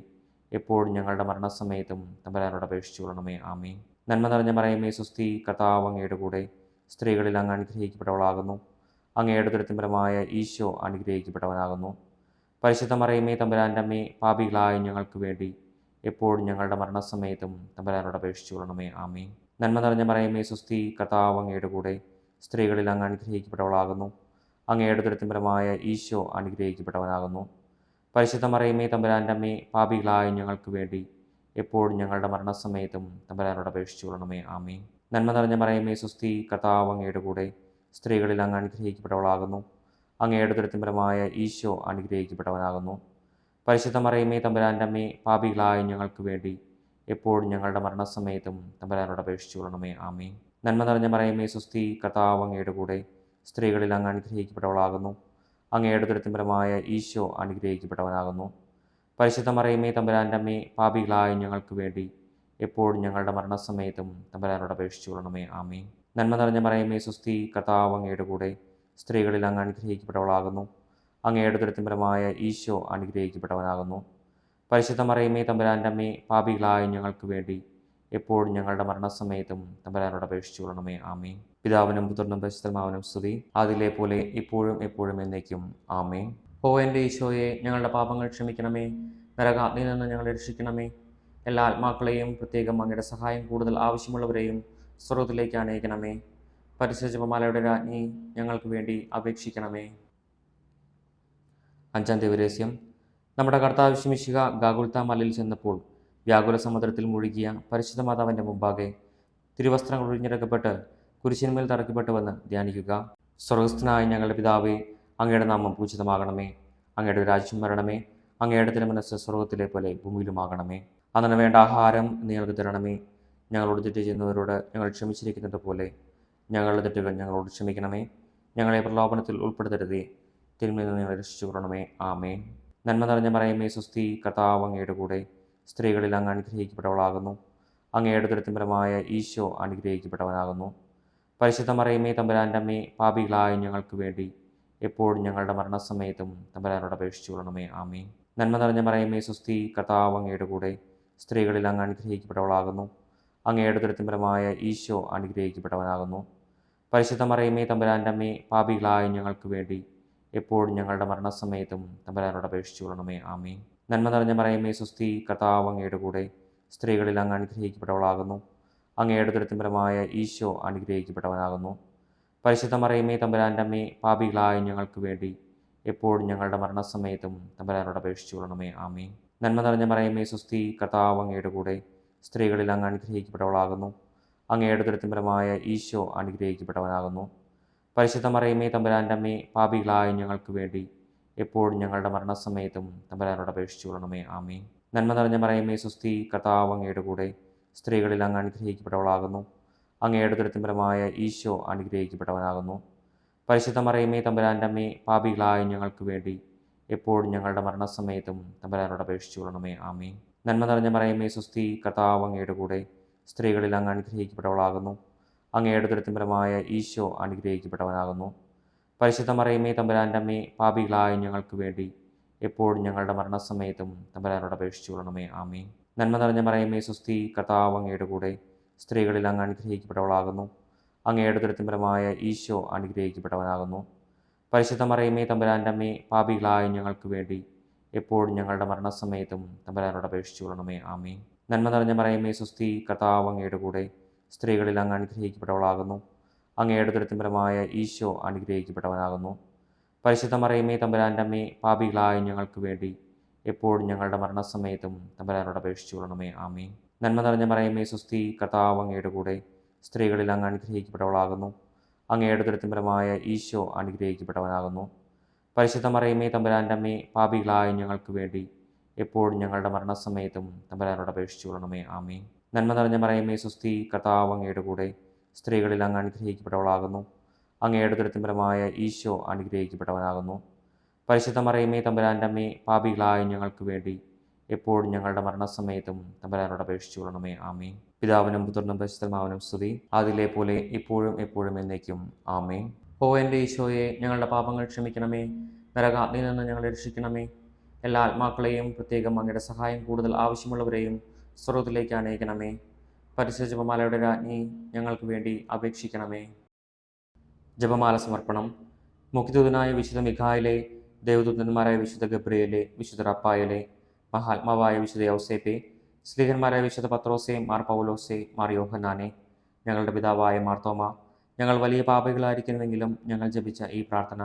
എപ്പോഴും ഞങ്ങളുടെ മരണസമയത്തും തമ്പുരാനോട് അപേക്ഷിച്ചു കൊള്ളണമേ. ആമേൻ. നന്മ നിറഞ്ഞ മറിയമേ സ്വസ്തി, കർത്താവ് അങ്ങയുടെ കൂടെ സ്ത്രീകളിൽ അങ്ങ് അനുഗ്രഹിക്കപ്പെട്ടവളാകുന്നു. അങ്ങയുടെ ഉദരത്തിൻ ഫലമായ ഈശോ അനുഗ്രഹിക്കപ്പെട്ടവനാകുന്നു. പരിശുദ്ധ മറിയമേ തമ്പുരാൻ്റെ അമ്മേ, പാപികളായ ഞങ്ങൾക്ക് വേണ്ടി എപ്പോഴും ഞങ്ങളുടെ മരണസമയത്തും തമ്പുരാനോട് അപേക്ഷിച്ചു കൊള്ളണമേ. ആമേൻ. നന്മ നിറഞ്ഞ മറിയമേ സ്വസ്തി, കർത്താവ് അങ്ങയുടെ കൂടെ സ്ത്രീകളിൽ അങ്ങ് അനുഗ്രഹിക്കപ്പെട്ടവളാകുന്നു. അങ്ങയുടെ ദുരിതപരമായ ഈശോ അനുഗ്രഹിക്കപ്പെട്ടവനാകുന്നു. പരിശുദ്ധ മറിയമേ തമ്പുരാൻ്റെ അമ്മേ, പാപികളായ ഞങ്ങൾക്ക് വേണ്ടി എപ്പോഴും ഞങ്ങളുടെ മരണസമയത്തും തമ്പുരാനോട് അപേക്ഷിച്ചു കൊള്ളണമേ. ആമേൻ. നന്മ നിറഞ്ഞ മറിയമേ സുസ്തി, കർത്താവ് അങ്ങയുടെ കൂടെ സ്ത്രീകളിൽ അങ്ങ് അനുഗ്രഹിക്കപ്പെട്ടവളാകുന്നു. അങ്ങയുടെ ദുരിതപരമായ ഈശോ അനുഗ്രഹിക്കപ്പെട്ടവനാകുന്നു. പരിശുദ്ധ മറിയമേ തമ്പുരാൻ്റെ അമ്മേ, പാപികളായ ഞങ്ങൾക്ക് വേണ്ടി എപ്പോഴും ഞങ്ങളുടെ മരണസമയത്തും തമ്പുരാനോട് അപേക്ഷിച്ചു കൊള്ളണമേ. ആമേൻ. നന്മ നിറഞ്ഞ മറിയമേ സുസ്തി, കർത്താവ് അങ്ങയുടെ കൂടെ സ്ത്രീകളിൽ അങ്ങ് അനുഗ്രഹിക്കപ്പെട്ടവളാകുന്നു. അങ്ങയുടെ ദുരിതപരമായ ഈശോ അനുഗ്രഹിക്കപ്പെട്ടവനാകുന്നു. പരിശുദ്ധ മറിയമേ തമ്പുരാൻ്റെ അമ്മേ, പാപികളായ ഞങ്ങൾക്ക് വേണ്ടി എപ്പോഴും ഞങ്ങളുടെ മരണസമയത്തും തമ്പുരാനോട് അപേക്ഷിച്ചു കൊള്ളണമേ. ആമേൻ. നന്മ നിറഞ്ഞ മറിയമേ സുസ്തി, കർത്താവ് അങ്ങയുടെ കൂടെ സ്ത്രീകളിൽ അങ്ങ് അനുഗ്രഹിക്കപ്പെട്ടവളാകുന്നു. അങ്ങയുടെ ദുരിതപരമായ ഈശോ അനുഗ്രഹിക്കപ്പെട്ടവനാകുന്നു. പരിശുദ്ധ മറിയമേ തമ്പുരാൻ്റെ അമ്മേ, പാപികളായ ഞങ്ങൾക്ക് വേണ്ടി എപ്പോഴും ഞങ്ങളുടെ മരണസമയത്തും തമ്പുരാനോട് അപേക്ഷിച്ചു കൊള്ളണമേ. ആമേൻ. പിതാവിനും പുത്രനും പരിശുദ്ധാത്മാവിനും സ്തുതി, അതിലെ പോലെ ഇപ്പോഴും എപ്പോഴും എന്നേക്കും. ആമേൻ. ഓ എൻ്റെ ഈശോയെ, ഞങ്ങളുടെ പാപങ്ങൾ ക്ഷമിക്കണമേ, നരകാഗ്നിയിൽ നിന്ന് ഞങ്ങളെ രക്ഷിക്കണമേ. എല്ലാ ആത്മാക്കളെയും, പ്രത്യേകം അങ്ങയുടെ സഹായം കൂടുതൽ ആവശ്യമുള്ളവരെയും സ്വർഗ്ഗത്തിലേക്ക് അനയിക്കണമേ. പരിശുദ്ധ ജപമാലയുടെ രാജ്ഞി, ഞങ്ങൾക്ക് വേണ്ടി അപേക്ഷിക്കണമേ. അഞ്ചാം ദിവരഹസ്യം. നമ്മുടെ കർത്താവ് ശിമിശിഹ ഗാഗുൽത്ത മലയിൽ ചെന്നപ്പോൾ വ്യാകുല സമുദ്രത്തിൽ മുഴുകിയ പരിശുദ്ധ മാതാവിൻ്റെ മുമ്പാകെ തിരുവസ്ത്രങ്ങൾ ഒഴിഞ്ഞെടുക്കപ്പെട്ട് കുരിശിന്മേൽ തറയ്ക്കപ്പെട്ടുവെന്ന് ധ്യാനിക്കുക. സ്വർഗസ്ഥനായ ഞങ്ങളുടെ പിതാവേ, അങ്ങയുടെ നാമം പൂജിതമാകണമേ. അങ്ങയുടെ രാജ്യം വരണമേ. അങ്ങയുടെ തിരുമനസ്സ് സ്വർഗത്തിലെ പോലെ ഭൂമിയിലുമാകണമേ. അന്നു വേണ്ട ആഹാരം നിങ്ങൾക്ക് തരണമേ. ഞങ്ങളോട് തെറ്റ് ചെയ്യുന്നവരോട് ഞങ്ങൾ ക്ഷമിച്ചിരിക്കുന്നത് പോലെ ഞങ്ങളുടെ തെറ്റുകൾ ഞങ്ങളോട് ക്ഷമിക്കണമേ. ഞങ്ങളെ പ്രലോഭനത്തിൽ ഉൾപ്പെടുത്തരുതേ, തിന്മയിൽ നിന്ന് ഞങ്ങളെ രക്ഷിച്ചു കൊള്ളണമേ. ആമേൻ. നന്മ നിറഞ്ഞ മറിയമേ സുസ്തി, കർത്താവ് അങ്ങയുടെ കൂടെ സ്ത്രീകളിൽ അങ്ങ് അനുഗ്രഹിക്കപ്പെട്ടവളാകുന്നു. അങ്ങയുടെ ദുരിതപരമായ ഈശോ അനുഗ്രഹിക്കപ്പെട്ടവനാകുന്നു. പരിശുദ്ധ മറിയമേ തമ്പുരാൻ്റെ അമ്മേ, പാപികളായ ഞങ്ങൾക്ക് വേണ്ടി എപ്പോഴും ഞങ്ങളുടെ മരണസമയത്തും തമ്പുരാനോട് അപേക്ഷിച്ചു കൊള്ളണമേ. ആമേൻ. നന്മ നിറഞ്ഞ മറിയമേ സുസ്തി, കർത്താവ് അങ്ങയുടെ കൂടെ സ്ത്രീകളിൽ അങ്ങ് അനുഗ്രഹിക്കപ്പെട്ടവളാകുന്നു. അങ്ങയുടെ ദുരിതപരമായ ഈശോ അനുഗ്രഹിക്കപ്പെട്ടവനാകുന്നു. പരിശുദ്ധ മറിയമേ തമ്പുരാൻ്റെ അമ്മേ, പാപികളായ ഞങ്ങൾക്ക് വേണ്ടി എപ്പോഴും ഞങ്ങളുടെ മരണസമയത്തും തമ്പുരാനോട് അപേക്ഷിച്ചു കൊള്ളണമേ. ആമേൻ. നന്മ നിറഞ്ഞ മറിയമേ സുസ്തി, കർത്താവ് അങ്ങയുടെ കൂടെ സ്ത്രീകളിൽ അങ്ങ് അനുഗ്രഹിക്കപ്പെട്ടവളാകുന്നു. അങ്ങയുടെ ദുരിതപരമായ ഈശോ അനുഗ്രഹിക്കപ്പെട്ടവനാകുന്നു. പരിശുദ്ധ മറിയമേ തമ്പുരാൻ്റെ അമ്മേ, പാപികളായ ഞങ്ങൾക്ക് വേണ്ടി എപ്പോഴും ഞങ്ങളുടെ മരണസമയത്തും തമ്പുരാനോട് അപേക്ഷിച്ചു കൊള്ളണമേ. ആമേൻ. നന്മ നിറഞ്ഞ മറിയമേ സുസ്തി, കർത്താവ് അങ്ങയുടെ കൂടെ സ്ത്രീകളിൽ അങ്ങ് അനുഗ്രഹിക്കപ്പെട്ടവളാകുന്നു. അങ്ങയുടെ ദുരിതപരമായ ഈശോ അനുഗ്രഹിക്കപ്പെട്ടവനാകുന്നു. പരിശുദ്ധ മറിയമേ തമ്പുരാൻ്റെ അമ്മേ, പാപികളായ ഞങ്ങൾക്ക് വേണ്ടി എപ്പോഴും ഞങ്ങളുടെ മരണസമയത്തും തമ്പുരാനോട് അപേക്ഷിച്ചു കൊള്ളണമേ. ആമേൻ. നന്മ നിറഞ്ഞ മറിയമേ സുസ്തി, കർത്താവ് അങ്ങയുടെ കൂടെ സ്ത്രീകളിൽ അങ്ങ് അനുഗ്രഹിക്കപ്പെട്ടവളാകുന്നു. അങ്ങയുടെ ദുരിതപരമായ ഈശോ അനുഗ്രഹിക്കപ്പെട്ടവനാകുന്നു. പരിശുദ്ധ മറിയമേ തമ്പുരാൻ്റെ അമ്മേ, പാപികളായ ഞങ്ങൾക്ക് വേണ്ടി എപ്പോഴും ഞങ്ങളുടെ മരണസമയത്തും തമ്പുരാനോട് അപേക്ഷിച്ചു കൊള്ളണമേ. ആമേൻ. നന്മ നിറഞ്ഞ മറിയമേ സുസ്തി, കർത്താവ് അങ്ങയുടെ കൂടെ സ്ത്രീകളിൽ അങ്ങ് അനുഗ്രഹിക്കപ്പെട്ടവളാകുന്നു. അങ്ങയുടെ ദുരിതപരമായ ഈശോ അനുഗ്രഹിക്കപ്പെട്ടവനാകുന്നു. പരിശുദ്ധ മറിയമേ തമ്പുരാൻ്റെ അമ്മേ, പാപികളായ ഞങ്ങൾക്ക് വേണ്ടി എപ്പോഴും ഞങ്ങളുടെ മരണസമയത്തും തമ്പുരാനോട് അപേക്ഷിച്ചു കൊള്ളണമേ. ആമേൻ. നന്മ നിറഞ്ഞ മറിയമേ സുസ്തി, കർത്താവ് അങ്ങയുടെ കൂടെ സ്ത്രീകളിൽ അങ്ങ് അനുഗ്രഹിക്കപ്പെട്ടവളാകുന്നു. അങ്ങയുടെ ദുരിതപരമായ ഈശോ അനുഗ്രഹിക്കപ്പെട്ടവനാകുന്നു. പരിശുദ്ധ മറിയമേ തമ്പുരാൻ്റെ അമ്മേ, പാപികളായ ഞങ്ങൾക്ക് വേണ്ടി എപ്പോഴും ഞങ്ങളുടെ മരണസമയത്തും തമ്പുരാനോട് അപേക്ഷിച്ചു കൊള്ളണമേ. ആമേൻ. നന്മ നിറഞ്ഞ മറിയമേ സുസ്തി, കർത്താവ് അങ്ങയുടെ കൂടെ സ്ത്രീകളിൽ അങ്ങ് അനുഗ്രഹിക്കപ്പെട്ടവളാകുന്നു. അങ്ങയുടെ ദുരിതപരമായ ഈശോ അനുഗ്രഹിക്കപ്പെട്ടവനാകുന്നു. പരിശുദ്ധ മറിയമേ തമ്പുരാൻ്റെ അമ്മേ, പാപികളായ ഞങ്ങൾക്ക് വേണ്ടി എപ്പോഴും ഞങ്ങളുടെ മരണസമയത്തും തമ്പുരാനോട് അപേക്ഷിച്ചു കൊള്ളണമേ. ആമേൻ. നന്മ നിറഞ്ഞ മറിയമേ സുസ്തി, കർത്താവ് അങ്ങയുടെ കൂടെ സ്ത്രീകളിൽ അങ്ങ് അനുഗ്രഹിക്കപ്പെട്ടവളാകുന്നു. അങ്ങയുടെ ദുരിതപരമായ ഈശോ അനുഗ്രഹിക്കപ്പെട്ടവനാകുന്നു. പരിശുദ്ധ മറിയമേ തമ്പുരാൻ്റെ അമ്മേ, പാപികളായ ഞങ്ങൾക്ക് വേണ്ടി എപ്പോഴും ഞങ്ങളുടെ മരണസമയത്തും തമ്പുരാനോട് അപേക്ഷിച്ചു കൊള്ളണമേ. ആമേൻ. നന്മ നിറഞ്ഞ മറിയമേ സുസ്തി, കർത്താവ് അങ്ങയുടെ കൂടെ സ്ത്രീകളിൽ അങ്ങ് അനുഗ്രഹിക്കപ്പെട്ടവളാകുന്നു. അങ്ങയുടെ ദുരിതപരമായ ഈശോ അനുഗ്രഹിക്കപ്പെട്ടവനാകുന്നു. പരിശുദ്ധ മറിയമേ തമ്പുരാൻ്റെ അമ്മേ, പാപികളായ ഞങ്ങൾക്ക് വേണ്ടി എപ്പോഴും ഞങ്ങളുടെ മരണസമയത്തും തമ്പുരാനോട് അപേക്ഷിച്ചു കൊള്ളണമേ. ആമേൻ. പിതാവിനും പുത്രനും പരിശുദ്ധാത്മാവിനും സ്തുതി, അതിലെ പോലെ ഇപ്പോഴും എപ്പോഴും എന്നേക്കും. ആമേൻ. ഓ എൻ്റെ ഈശോയെ, ഞങ്ങളുടെ പാപങ്ങൾ ക്ഷമിക്കണമേ, നരകാഗ്നിയിൽ നിന്ന് ഞങ്ങളെ രക്ഷിക്കണമേ. എല്ലാ ആത്മാക്കളെയും, പ്രത്യേകം അങ്ങയുടെ സഹായം കൂടുതൽ ആവശ്യമുള്ളവരെയും സ്വർഗ്ഗത്തിലേക്ക് അനയിക്കണമേ. പരിശുദ്ധ ജപമാലയുടെ രാജ്ഞി, ഞങ്ങൾക്ക് വേണ്ടി അപേക്ഷിക്കണമേ. ജപമാല സമർപ്പണം. മുഖ്യദൂതനായ വിശുദ്ധ മിഖായേലേ, ദേവദൂതന്മാരായ വിശുദ്ധ ഗബ്രിയേലേ, വിശുദ്ധ റഫായേലേ, മഹാത്മാവായ വിശുദ്ധ യൗസേപ്പേ, സ്ലീഹന്മാരായ വിശുദ്ധ പത്രോസേ, മാർ പൗലോസേ, മാർ യോഹന്നാനെ, ഞങ്ങളുടെ പിതാവായ മാർത്തോമ, ഞങ്ങൾ വലിയ പാപികളായിരിക്കുന്നുവെങ്കിലും ഞങ്ങൾ ജപിച്ച ഈ പ്രാർത്ഥന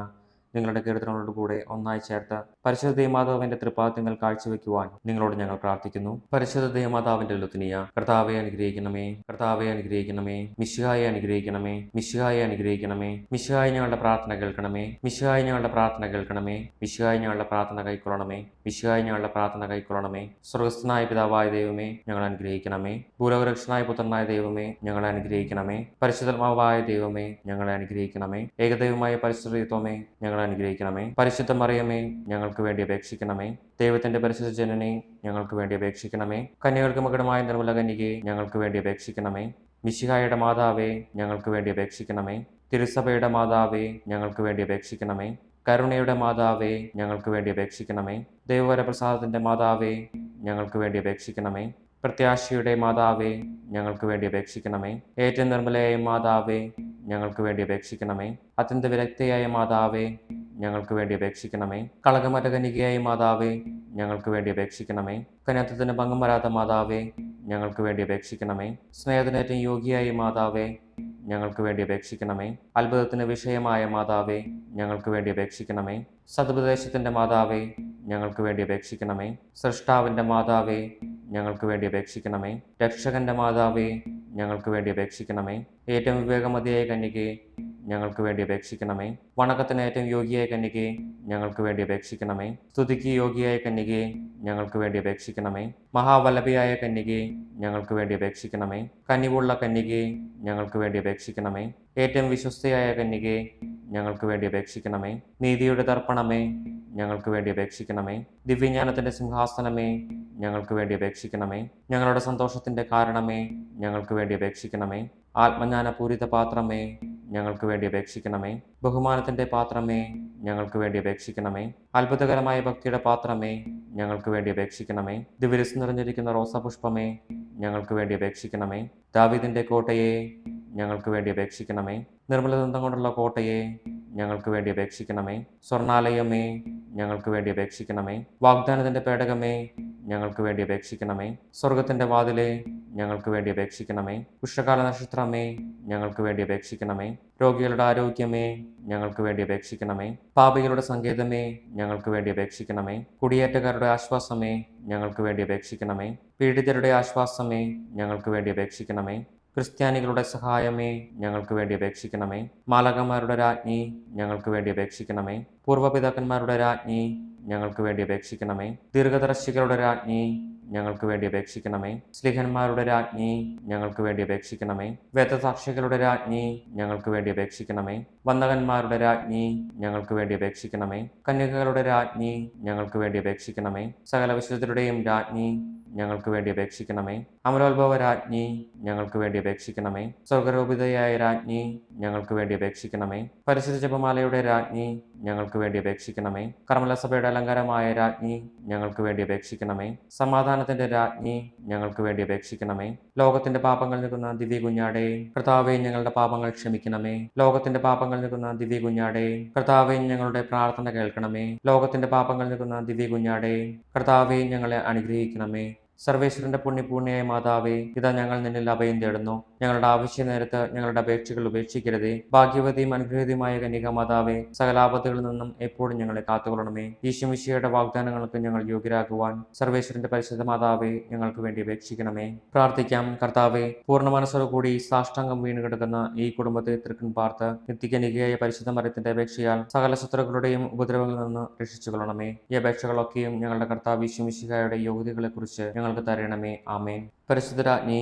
നിങ്ങളുടെ കീർത്തനങ്ങളോടുകൂടെ ഒന്നായി ചേർത്ത് പരിശുദ്ധ ദൈവമാതാവിന്റെ തൃപ്പാദങ്ങൾ കാഴ്ചവെക്കുവാൻ നിങ്ങളോട് ഞങ്ങൾ പ്രാർത്ഥിക്കുന്നു. പരിശുദ്ധ ദൈവമാതാവിന്റെ ലുത്തിനിയ, കർത്താവെ അനുഗ്രഹിക്കണമേ, കർത്താവെ അനുഗ്രഹിക്കണമേ, മിശിഹായെ അനുഗ്രഹിക്കണമേ, മിശിഹായെ അനുഗ്രഹിക്കണമേ, മിശിഹായി ഞങ്ങളുടെ പ്രാർത്ഥന കേൾക്കണമേ, മിശിഹായി ഞങ്ങളുടെ പ്രാർത്ഥന കേൾക്കണമേ, മിശിഹായി ഞങ്ങളുടെ പ്രാർത്ഥന കൈക്കൊള്ളണമേ, മിശിഹായി ഞങ്ങളുടെ പ്രാർത്ഥന കൈക്കൊള്ളണമേ. സ്വർഗസ്ഥനായ പിതാവായ ദൈവമേ, ഞങ്ങൾ അനുഗ്രഹിക്കണമേ. ഭൂലോകരക്ഷനായ പുത്രനായ ദൈവമേ, ഞങ്ങളെ അനുഗ്രഹിക്കണമേ. പരിശുദ്ധാത്മാവായ ദൈവമേ, ഞങ്ങളെ അനുഗ്രഹിക്കണമേ. ഏകദൈവമായ പരിശുദ്ധത്വമേ, ഞങ്ങളെ അനുഗ്രഹിക്കണമേ. പരിശുദ്ധ മറിയമേ, ഞങ്ങൾക്ക് വേണ്ടി അപേക്ഷിക്കണമേ. ദൈവത്തിന്റെ പരിശുദ്ധ ജനനെ, ഞങ്ങൾക്ക് വേണ്ടി അപേക്ഷിക്കണമേ. കന്യകൾക്ക് മകുടമായ നിർമ്മല കന്യകയെ, ഞങ്ങൾക്ക് വേണ്ടി അപേക്ഷിക്കണമേ. മിശിഹായുടെ മാതാവേ, ഞങ്ങൾക്ക് വേണ്ടി അപേക്ഷിക്കണമേ. തിരുസഭയുടെ മാതാവേ, ഞങ്ങൾക്ക് വേണ്ടി അപേക്ഷിക്കണമേ. കരുണയുടെ മാതാവേ, ഞങ്ങൾക്ക് വേണ്ടി അപേക്ഷിക്കണമേ. ദൈവവരപ്രസാദത്തിന്റെ മാതാവേ, ഞങ്ങൾക്ക് വേണ്ടി അപേക്ഷിക്കണമേ. പ്രത്യാശയുടെ മാതാവേ, ഞങ്ങൾക്ക് വേണ്ടി അപേക്ഷിക്കണമേ. ഏറ്റവും നിർമ്മലയായ മാതാവേ, ഞങ്ങൾക്ക് വേണ്ടി അപേക്ഷിക്കണമേ. അത്യന്ത വിരക്തയായ മാതാവേ, ഞങ്ങൾക്ക് വേണ്ടി അപേക്ഷിക്കണമേ. കളങ്കമറ്റ കന്യകയായ മാതാവേ, ഞങ്ങൾക്ക് വേണ്ടി അപേക്ഷിക്കണമേ. കന്യാത്വത്തിന് ഭംഗം വരാത്ത മാതാവേ, ഞങ്ങൾക്ക് വേണ്ടി അപേക്ഷിക്കണമേ. സ്നേഹത്തിനേറ്റവും യോഗ്യയായ മാതാവേ, ഞങ്ങൾക്ക് വേണ്ടി അപേക്ഷിക്കണമേ. അത്ഭുതത്തിന് വിഷയമായ മാതാവേ, ഞങ്ങൾക്ക് വേണ്ടി അപേക്ഷിക്കണമേ. സതുപദേശത്തിന്റെ മാതാവേ, ഞങ്ങൾക്ക് വേണ്ടി അപേക്ഷിക്കണമേ. സൃഷ്ടാവിന്റെ മാതാവേ, ഞങ്ങൾക്ക് വേണ്ടി അപേക്ഷിക്കണമേ. രക്ഷകന്റെ മാതാവേ, ഞങ്ങൾക്ക് വേണ്ടി അപേക്ഷിക്കണമേ. ഏറ്റവും വിവേകമതിയായ കന്യകയെ, ഞങ്ങൾക്ക് വേണ്ടി അപേക്ഷിക്കണമേ. വണക്കത്തിന് ഏറ്റവും യോഗ്യയായ കന്യകയെ, ഞങ്ങൾക്ക് വേണ്ടി അപേക്ഷിക്കണമേ. സ്തുതിക്ക് യോഗ്യയായ കന്യകയെ, ഞങ്ങൾക്ക് വേണ്ടി അപേക്ഷിക്കണമേ. മഹാവല്ലഭയായ കന്യകയെ, ഞങ്ങൾക്ക് വേണ്ടി അപേക്ഷിക്കണമേ. കനിവുള്ള കന്യകയെ, ഞങ്ങൾക്ക് വേണ്ടി അപേക്ഷിക്കണമേ. ഏറ്റവും വിശ്വസ്തയായ കന്യകയെ, ഞങ്ങൾക്ക് വേണ്ടി അപേക്ഷിക്കണമേ. നീതിയുടെ തർപ്പണമേ, ഞങ്ങൾക്ക് വേണ്ടി അപേക്ഷിക്കണമേ. ദിവ്യജ്ഞാനത്തിന്റെ സിംഹാസനമേ, ഞങ്ങൾക്ക് വേണ്ടി അപേക്ഷിക്കണമേ. ഞങ്ങളുടെ സന്തോഷത്തിന്റെ കാരണമേ, ഞങ്ങൾക്ക് വേണ്ടി അപേക്ഷിക്കണമേ. ആത്മജ്ഞാനപൂരിത പാത്രമേ, ഞങ്ങൾക്ക് വേണ്ടി അപേക്ഷിക്കണമേ. ബഹുമാനത്തിന്റെ പാത്രമേ, ഞങ്ങൾക്ക് വേണ്ടി അപേക്ഷിക്കണമേ. അത്ഭുതകരമായ ഭക്തിയുടെ പാത്രമേ, ഞങ്ങൾക്ക് വേണ്ടി അപേക്ഷിക്കണമേ. ദിവരസ് നിറഞ്ഞിരിക്കുന്ന റോസാപുഷ്പമേ, ഞങ്ങൾക്ക് വേണ്ടി അപേക്ഷിക്കണമേ. ദാവീദിന്റെ കോട്ടയെ, ഞങ്ങൾക്ക് വേണ്ടി അപേക്ഷിക്കണമേ. നിർമ്മലദന്തം കൊണ്ടുള്ള കോട്ടയെ, ഞങ്ങൾക്ക് വേണ്ടി അപേക്ഷിക്കണമേ. സ്വർണാലയമേ, ഞങ്ങൾക്ക് വേണ്ടി അപേക്ഷിക്കണമേ. വാഗ്ദാനത്തിന്റെ പേടകമേ, ഞങ്ങൾക്ക് വേണ്ടി അപേക്ഷിക്കണമേ. സ്വർഗത്തിന്റെ വാതിലെ, ഞങ്ങൾക്ക് വേണ്ടി അപേക്ഷിക്കണമേ. ഉഷകാല നക്ഷത്രമേ, ഞങ്ങൾക്ക് വേണ്ടി അപേക്ഷിക്കണമേ. രോഗികളുടെ ആരോഗ്യമേ, ഞങ്ങൾക്ക് വേണ്ടി അപേക്ഷിക്കണമേ. പാപികളുടെ സങ്കേതമേ, ഞങ്ങൾക്ക് വേണ്ടി അപേക്ഷിക്കണമേ. കുടിയേറ്റക്കാരുടെ ആശ്വാസമേ, ഞങ്ങൾക്ക് വേണ്ടി അപേക്ഷിക്കണമേ. പീഡിതരുടെ ആശ്വാസമേ, ഞങ്ങൾക്ക് വേണ്ടി അപേക്ഷിക്കണമേ. ക്രിസ്ത്യാനികളുടെ സഹായമേ, ഞങ്ങൾക്ക് വേണ്ടി അപേക്ഷിക്കണമേ. മാലകന്മാരുടെ രാജ്ഞി, ഞങ്ങൾക്ക് വേണ്ടി അപേക്ഷിക്കണമേ. പൂർവ്വപിതാക്കന്മാരുടെ രാജ്ഞി, ഞങ്ങൾക്ക് വേണ്ടി അപേക്ഷിക്കണമേ. ദീർഘദർശികളുടെ രാജ്ഞി, ഞങ്ങൾക്ക് വേണ്ടി അപേക്ഷിക്കണമേ. സ്ലിഹന്മാരുടെ രാജ്ഞി, ഞങ്ങൾക്ക് വേണ്ടി അപേക്ഷിക്കണമേ. വേദസാക്ഷികളുടെ രാജ്ഞി, ഞങ്ങൾക്ക് വേണ്ടി അപേക്ഷിക്കണമേ. വന്ദകന്മാരുടെ രാജ്ഞി, ഞങ്ങൾക്ക് വേണ്ടി അപേക്ഷിക്കണമേ. കന്യകകളുടെ രാജ്ഞി, ഞങ്ങൾക്ക് വേണ്ടി അപേക്ഷിക്കണമേ. സകല വിശുദ്ധരുടെയും രാജ്ഞി, ഞങ്ങൾക്ക് വേണ്ടി അപേക്ഷിക്കണമേ. അമരോത്ഭവ രാജ്ഞി, ഞങ്ങൾക്ക് വേണ്ടി അപേക്ഷിക്കണമേ. സ്വർഗരൂപിതയായ രാജ്ഞി, ഞങ്ങൾക്ക് വേണ്ടി അപേക്ഷിക്കണമേ. പരിശുദ്ധ ജപമാലയുടെ രാജ്ഞി, ഞങ്ങൾക്ക് വേണ്ടി അപേക്ഷിക്കണമേ. കർമ്മലസഭയുടെ അലങ്കാരമായ രാജ്ഞി, ഞങ്ങൾക്ക് വേണ്ടി അപേക്ഷിക്കണമേ. സമാധാനത്തിന്റെ രാജ്ഞി, ഞങ്ങൾക്ക് വേണ്ടി അപേക്ഷിക്കണമേ. ലോകത്തിന്റെ പാപങ്ങൾ നിൽക്കുന്ന ദിവ്യ കുഞ്ഞാടേ, കർത്താവേ, ഞങ്ങളുടെ പാപങ്ങൾ ക്ഷമിക്കണമേ. ലോകത്തിന്റെ പാപങ്ങൾ നിൽക്കുന്ന ദിവ്യ കുഞ്ഞാടേ, കർത്താവേ, ഞങ്ങളുടെ പ്രാർത്ഥന കേൾക്കണമേ. ലോകത്തിന്റെ പാപങ്ങൾ നിൽക്കുന്ന ദിവ്യ കുഞ്ഞാടേ, കർത്താവേ, ഞങ്ങളെ അനുഗ്രഹിക്കണമേ. സർവേശ്വരന്റെ പുണ്യപൂർണ്ണയായ മാതാവേ, ഇതാ ഞങ്ങൾ നിന്നിൽ അഭയം തേടുന്നു. ഞങ്ങളുടെ ആവശ്യ നേരത്ത് ഞങ്ങളുടെ അപേക്ഷകൾ ഉപേക്ഷിക്കരുതേ. ഭാഗ്യവതിയും അനുഗ്രഹീതയുമായ കന്യക മാതാവേ, സകല ആപത്തുകളിൽ നിന്നും എപ്പോഴും ഞങ്ങളെ കാത്തുകൊള്ളണമേ. ഈശോമിശിഹായുടെ വാഗ്ദാനങ്ങൾക്ക് ഞങ്ങൾ യോഗ്യരാകുവാൻ സർവേശ്വരന്റെ പരിശുദ്ധ മാതാവേ, ഞങ്ങൾക്ക് വേണ്ടി അപേക്ഷിക്കണമേ. പ്രാർത്ഥിക്കാം. കർത്താവേ, പൂർണ്ണ മനസ്സോടുകൂടി സാഷ്ടാംഗം വീണ് കിടക്കുന്ന ഈ കുടുംബത്തെ തൃക്കൺ പാർത്ത് നിത്യകന്യകയായ പരിശുദ്ധ മറിയത്തിന്റെ അപേക്ഷയാൽ സകല ശത്രുക്കളുടെയും ഉപദ്രവങ്ങളിൽ നിന്ന് രക്ഷിച്ചുകൊള്ളണമേ. ഈ അപേക്ഷകളൊക്കെയും ഞങ്ങളുടെ കർത്താവ് ഈശോമിശിഹായുടെ യോഗ്യതകളെക്കുറിച്ച് ഞങ്ങൾക്ക് തരണമേ. ആമേൻ. പരിശുദ്ധ രാജ്ഞി,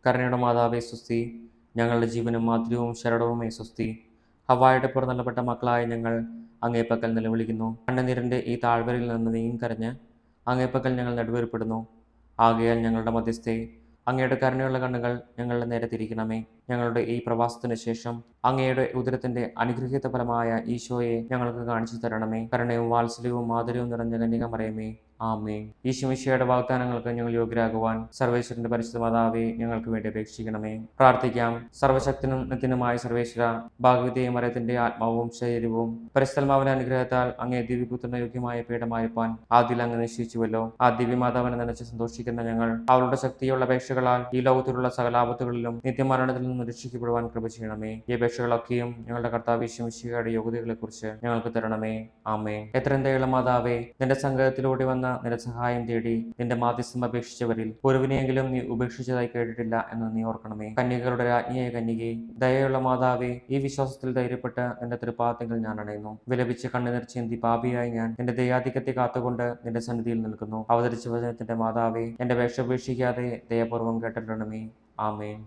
കരുണയുടെ മാതാവേ സ്വസ്തി. ഞങ്ങളുടെ ജീവനും മാധുര്യവും ശരണവുമേ സ്വസ്തി. ഹവ്വായുടെ പുറന്തള്ളപ്പെട്ട മക്കളായ ഞങ്ങൾ അങ്ങേപ്പക്കൽ നിലവിളിക്കുന്നു. കണ്ണുനീരിൻ്റെ ഈ താഴ്വരയിൽ നിന്ന് നീങ്ങിക്കരഞ്ഞ് അങ്ങേപ്പക്കൽ ഞങ്ങൾ നെടുവേർപ്പെടുന്നു. ആകയാൽ ഞങ്ങളുടെ മധ്യസ്ഥെ, അങ്ങയുടെ കരുണയുള്ള കണ്ണുകൾ ഞങ്ങളുടെ നേരെ തിരിക്കണമേ. ഞങ്ങളുടെ ഈ പ്രവാസത്തിന് ശേഷം അങ്ങയുടെ ഉദരത്തിന്റെ അനുഗ്രഹീത ഫലമായ ഈശോയെ ഞങ്ങൾക്ക് കാണിച്ചു തരണമേ. കരുണയും വാത്സല്യവും മാധുര്യവും നിറഞ്ഞ കന്യക മറിയമേ, ആമേൻ. ഈശോമിശിഹായുടെ വാഗ്ദാനങ്ങൾക്ക് ഞങ്ങൾ യോഗ്യരാകുവാൻ സർവേശ്വരന്റെ പരിശുദ്ധ മാതാവേ, ഞങ്ങൾക്ക് വേണ്ടി അപേക്ഷിക്കണമേ. പ്രാർത്ഥിക്കാം. സർവശക്തനും നിത്യനുമായ സർവേശ്വര, ഭാഗവതിയെ മറിയത്തിന്റെ ആത്മാവും ശരീരവും പരിശുദ്ധാത്മാവിന്റെ അനുഗ്രഹത്താൽ അങ്ങേ ദിവ്യപുത്രന് യോഗ്യമായ പീഠമായിരിക്കാൻ ആദ്യം അങ്ങ് നിശ്ചയിച്ചുവല്ലോ. ആ ദിവ്യമാതാവിനെ നനച്ച് സന്തോഷിക്കുന്ന ഞങ്ങൾ അവളുടെ ശക്തിയുള്ള അപേക്ഷകളാൽ ഈ ലോകത്തിലുള്ള സകല ആപത്തുകളിലും നിത്യമരണത്തിൽ നിന്നും രക്ഷിക്കപ്പെടുവാൻ കൃപ ചെയ്യണമേ. ഈ അപേക്ഷകളൊക്കെയും ഞങ്ങളുടെ കർത്താവ് ഈശോമിശിഹായുടെ യോഗ്യതകളെ കുറിച്ച് ഞങ്ങൾക്ക് തരണമേ. ആമേൻ. എത്രയും ദയുള്ള മാതാവേ, നിന്റെ സംഘത്തിലൂടെ വന്ന നിന്റെ സഹായം തേടി നിന്റെ മാധ്യസ്ഥം അപേക്ഷിച്ചവരിൽ ഒരുവിനെയെങ്കിലും നീ ഉപേക്ഷിച്ചതായി കേട്ടിട്ടില്ല എന്ന് നീ ഓർക്കണമേ. കന്യകകളുടെ രാജ്ഞിയായ കന്യകേ, ദയയുള്ള മാതാവേ, ഈ വിശ്വാസത്തിൽ ധൈര്യപ്പെട്ട് നിന്റെ തൃപ്പാദത്തിൽ ഞാൻ അണയുന്നു. വിലപിച്ച് കണ്ണുനീർ ചിന്തി പാപിയായി ഞാൻ നിന്റെ ദയാധിക്യത്തെ കാത്തുകൊണ്ട് നിന്റെ സന്നിധിയിൽ നിൽക്കുന്നു. അവതരിച്ച വചനത്തിന്റെ മാതാവേ, എന്റെ അപേക്ഷ ഉപേക്ഷിക്കാതെ ദയപൂർവ്വം കേട്ടിരണമേ. ആമേൻ.